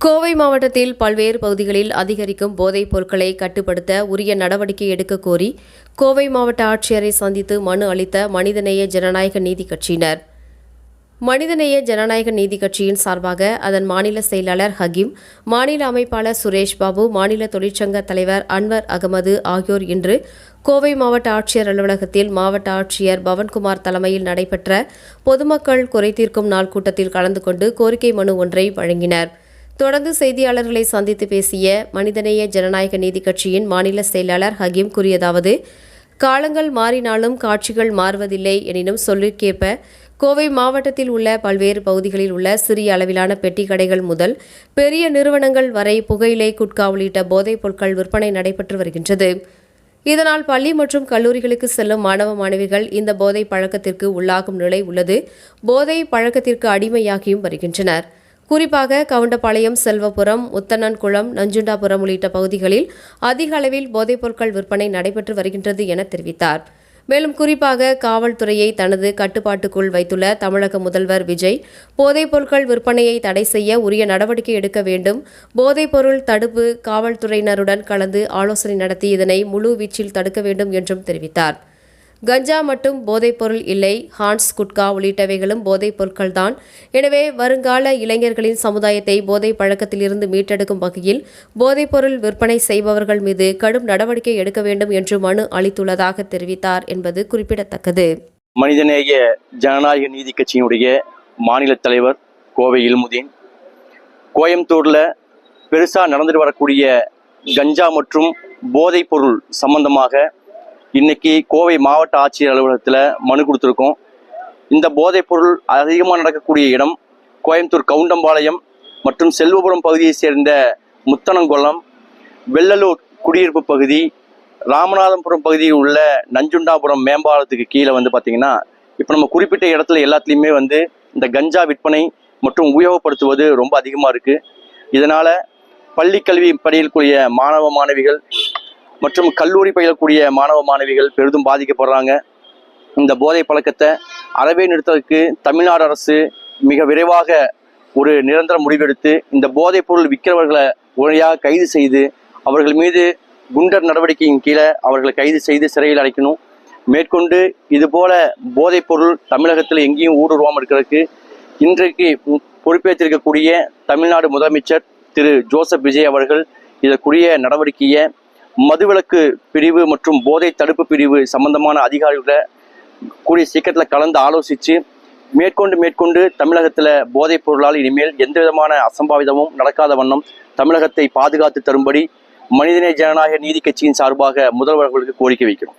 கோவை மாவட்டத்தில் பல்வேறு பகுதிகளில் அதிகரிக்கும் போதைப் பொருட்களை கட்டுப்படுத்த உரிய நடவடிக்கை எடுக்க கோரி கோவை மாவட்ட ஆட்சியரை சந்தித்து மனு அளித்த மனிதநேய ஜனநாயக நீதி கட்சியினர். மனிதநேய ஜனநாயக நீதி கட்சியின் சார்பாக அதன் மாநில செயலாளர் ஹக்கீம், மாநில அமைப்பாளர் சுரேஷ் பாபு, மாநில தொழிற்சங்க தலைவர் அன்வர் அகமது ஆகியோர் இன்று கோவை மாவட்ட ஆட்சியர் அலுவலகத்தில் மாவட்ட ஆட்சியர் பவன்குமார் தலைமையில் நடைபெற்ற பொதுமக்கள் குறைதீர்க்கும் நாள் கூட்டத்தில் கலந்து கொண்டு கோரிக்கை மனு ஒன்றை வழங்கினர். தொடர்ந்து செய்தியாளர்களை சந்தித்து பேசிய மனிதநேய ஜனநாயக நீதி கட்சியின் மாநில செயலாளர் ஹக்கீம் கூறியதாவது: காலங்கள் மாறினாலும் காட்சிகள் மாறுவதில்லை எனினும் சொல்லிற்கேற்ப கோவை மாவட்டத்தில் உள்ள பல்வேறு பகுதிகளில் உள்ள சிறிய அளவிலான பெட்டி கடைகள் முதல் பெரிய நிறுவனங்கள் வரை புகையிலை, குட்கா உள்ளிட்ட போதைப் பொருட்கள் விற்பனை நடைபெற்று வருகின்றது. இதனால் பள்ளி மற்றும் கல்லூரிகளுக்கு செல்லும் மாணவ மாணவிகள் இந்த போதை பழக்கத்திற்கு உள்ளாகும் நிலை உள்ளது. போதை பழக்கத்திற்கு அடிமையாகியும் வருகின்றனர். குறிப்பாக கவுண்டபாளையம், செல்வபுரம், முத்தண்ணன்குளம், நஞ்சுண்டாபுரம் உள்ளிட்ட பகுதிகளில் அதிக அளவில் போதைப் பொருட்கள் விற்பனை நடைபெற்று வருகின்றது என தெரிவித்தார். மேலும் குறிப்பாக காவல்துறையை தனது கட்டுப்பாட்டுக்குள் வைத்துள்ள தமிழக முதல்வர் விஜய் போதைப் பொருட்கள் விற்பனையை தடை செய்ய உரிய நடவடிக்கை எடுக்க வேண்டும். போதைப் பொருள் தடுப்பு காவல்துறையினருடன் கலந்து ஆலோசனை நடத்தி இதனை முழு வீச்சில் தடுக்க வேண்டும் என்றும் தெரிவித்தார். கஞ்சா மட்டும் போதைப் பொருள் இல்லை, ஹான்ஸ், குட்கா உள்ளிட்டவைகளும் போதைப் பொருட்கள்தான். எனவே வருங்கால இளைஞர்களின் சமுதாயத்தை போதைப் பழக்கத்திலிருந்து மீட்டெடுக்கும் வகையில் போதைப் பொருள் விற்பனை செய்பவர்கள் மீது கடும் நடவடிக்கை எடுக்க வேண்டும் என்று மனு அளித்துள்ளதாக தெரிவித்தார் என்பது குறிப்பிடத்தக்கது. மனிதநேய ஜனநாயக நீதி கட்சியினுடைய மாநில தலைவர் கோவை இல்முதீன், கோயம்புத்தூர்ல பெருசா நடந்துட்டு வரக்கூடிய கஞ்சா மற்றும் போதைப் பொருள் சம்பந்தமாக இன்னைக்கு கோவை மாவட்ட ஆட்சியர் அலுவலகத்தில் மனு கொடுத்துருக்கோம். இந்த போதைப் பொருள் அதிகமாக நடக்கக்கூடிய இடம் கோயம்புத்தூர் கவுண்டம்பாளையம் மற்றும் செல்வபுரம் பகுதியை சேர்ந்த முத்தனங்குளம், வெள்ளலூர் குடியிருப்பு பகுதி, ராமநாதபுரம் பகுதியில் உள்ள நஞ்சுண்டாபுரம் மேம்பாலத்துக்கு கீழே பார்த்திங்கன்னா இப்போ நம்ம குறிப்பிட்ட இடத்துல எல்லாத்துலேயுமே இந்த கஞ்சா விற்பனை மற்றும் உபயோகப்படுத்துவது ரொம்ப அதிகமாக இருக்குது. இதனால் பள்ளி கல்வி பயிலக்கூடிய மாணவ மாணவிகள் மற்றும் கல்லூரி பயிலக்கூடிய மாணவ மாணவிகள் பெரிதும் பாதிக்கப்படுறாங்க. இந்த போதை பழக்கத்தை அறவே நிறுத்தத்துக்கு தமிழ்நாடு அரசு மிக விரைவாக ஒரு நிரந்தர முடிவெடுத்து இந்த போதைப் பொருள் விற்கிறவர்களை உடனடியாக கைது செய்து அவர்கள் மீது குண்டர் நடவடிக்கையின் கீழே அவர்களை கைது செய்து சிறையில் அடைக்கணும். மேற்கொண்டு இதுபோல போதைப் பொருள் தமிழகத்தில் எங்கேயும் ஊடுருவாமல் இருக்கிறதுக்கு இன்றைக்கு பொறுப்பேற்றிருக்கக்கூடிய தமிழ்நாடு முதலமைச்சர் திரு ஜோசப் விஜய் அவர்கள் இதற்குரிய நடவடிக்கையை மதுவிலக்கு பிரிவு மற்றும் போதை தடுப்பு பிரிவு சம்பந்தமான அதிகாரிகளை கூடிய சீக்கிரத்தில் கலந்து ஆலோசித்து மேற்கொண்டு தமிழகத்தில் போதைப் பொருளால் இனிமேல் எந்த விதமான அசம்பாவிதமும் நடக்காத வண்ணம் தமிழகத்தை பாதுகாத்து தரும்படி மனிதநேய ஜனநாயக நீதி கட்சியின் சார்பாக முதல்வர்களுக்கு கோரிக்கை வைக்கிறோம்.